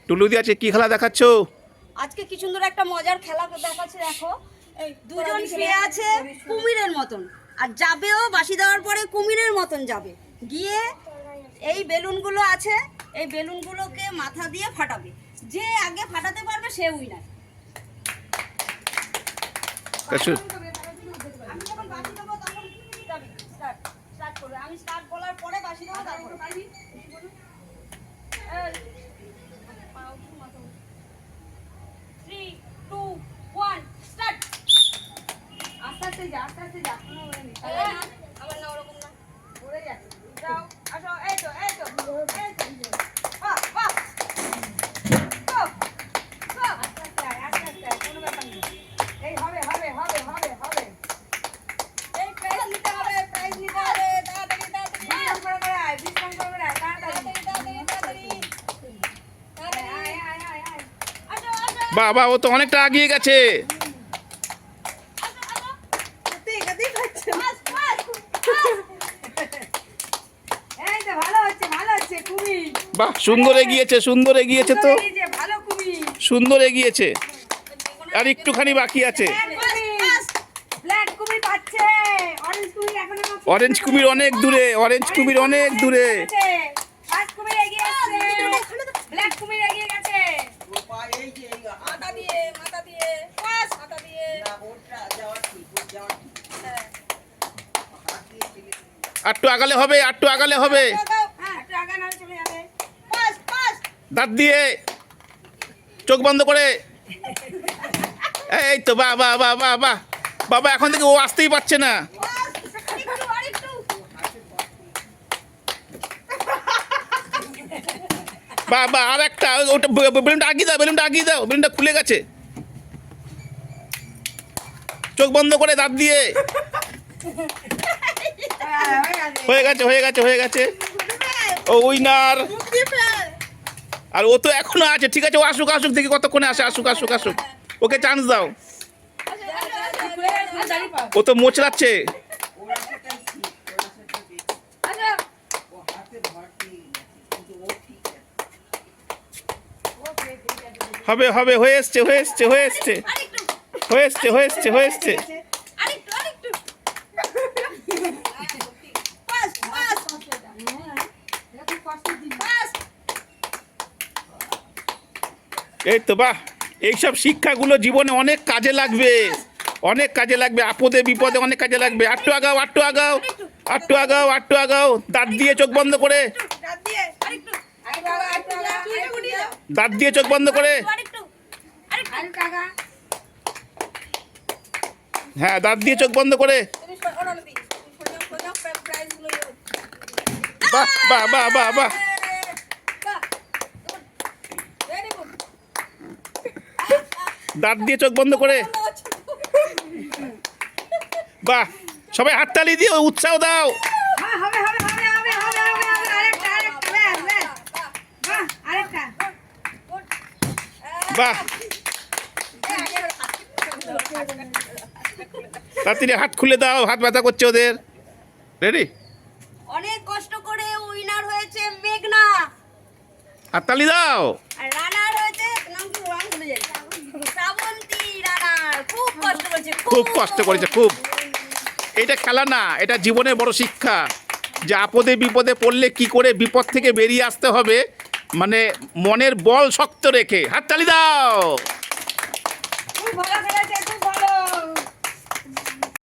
টুলুদি আছে, কি খেলা দেখাচ্ছ? আজকে কি সুন্দর একটা মজার খেলা দেখাচ্ছে। দেখো, এই দুজন শুয়ে আছে কুমিরের মতন, আর যাবেও বাঁশি দেওয়ার পরে কুমিরের মতন যাবে, গিয়ে এই বেলুনগুলো আছে, এই বেলুনগুলোকে মাথা দিয়ে ফাটাবে। যে আগে ফাটাতে পারবে সে উইনার। আমি যখন বাঁশি দেবো তখন যাবি, স্টার্ট করবে। আমি স্টার্ট বলার পরে বাঁশি দেবো, তারপরে পারবি। বাবা, ও তো অনেকটা এগিয়ে গেছে। বাহ, সুন্দর এগিয়েছে, সুন্দর এগিয়েছে, তো সুন্দর এগিয়েছে। আর একটুখানি বাকি আছে। অরেঞ্জ কুমির অনেক দূরে, অরেঞ্জ কুমির অনেক দূরে। আটটু আগালে হবে, আটটু আগালে হবে। দাঁত দিয়ে, চোখ বন্ধ করে। এই তো, বাহ বাহ বাহ বাহ বাহ। বাবা, এখন থেকে ও আসতেই পারছে না। বাবা, আর একটা, ওটা বেলুনটা আগিয়ে দাও, বেলুনটা আগিয়ে দাও। বেলুনটা খুলে গেছে। চোখ বন্ধ করে, দাঁত দিয়ে। হয়ে গেছে, হয়ে গেছে, হয়ে গেছে। ও উইনার। আর ও তো এখনো আছে। ঠিক আছে, ও আসুক, আসুক, দেখি কতক্ষণে আসে। আসুক, আসুক, আসুক, ওকে চান্স দাও। ও তো মোচড়াচ্ছে। হবে, হবে, হয়ে এসছে, হয়ে এসছে, হয়ে এসছে, হয়ে এসছে, হয়ে এসছে, হয়ে এসছে। এই তো, বাহ। এইসব শিক্ষাগুলো জীবনে অনেক কাজে লাগবে, অনেক কাজে লাগবে। আপদে বিপদে অনেক কাজে লাগবে। আটটু আগাও, আটটু আগাও, আটটু আগাও, আটটু আগাও। দাঁত দিয়ে চোখ বন্ধ করে, দাঁত দিয়ে চোখ বন্ধ করে। হ্যাঁ, দাঁত দিয়ে চোখ বন্ধ করে। বাহ বাহ বাহ বাহ বাহ। দাঁত দিয়ে চোখ বন্ধ করে। বাহ, সবাই হাততালি দিয়ে উৎসাহ দাও। বাহ, তাড়াতাড়ি হাত খুলে দাও, হাত ব্যথা করছে ওদের। রেডি? অনেক কষ্ট করে উইনার হয়েছে মেঘনা। হাততালি দাও। আর রানার হয়েছে, নাম কি রং ভুলে যাই, শ্রাবন্তী রানার। খুব কষ্ট করেছে, খুব কষ্ট করেছে, খুব। এটা খেলা না, এটা জীবনের বড় শিক্ষা, যে আপদে বিপদে পড়লে কি করে বিপদ থেকে বেরিয়ে আসতে হবে, মানে মনের বল শক্ত রেখে। হাততালি দাও। খুব ভালো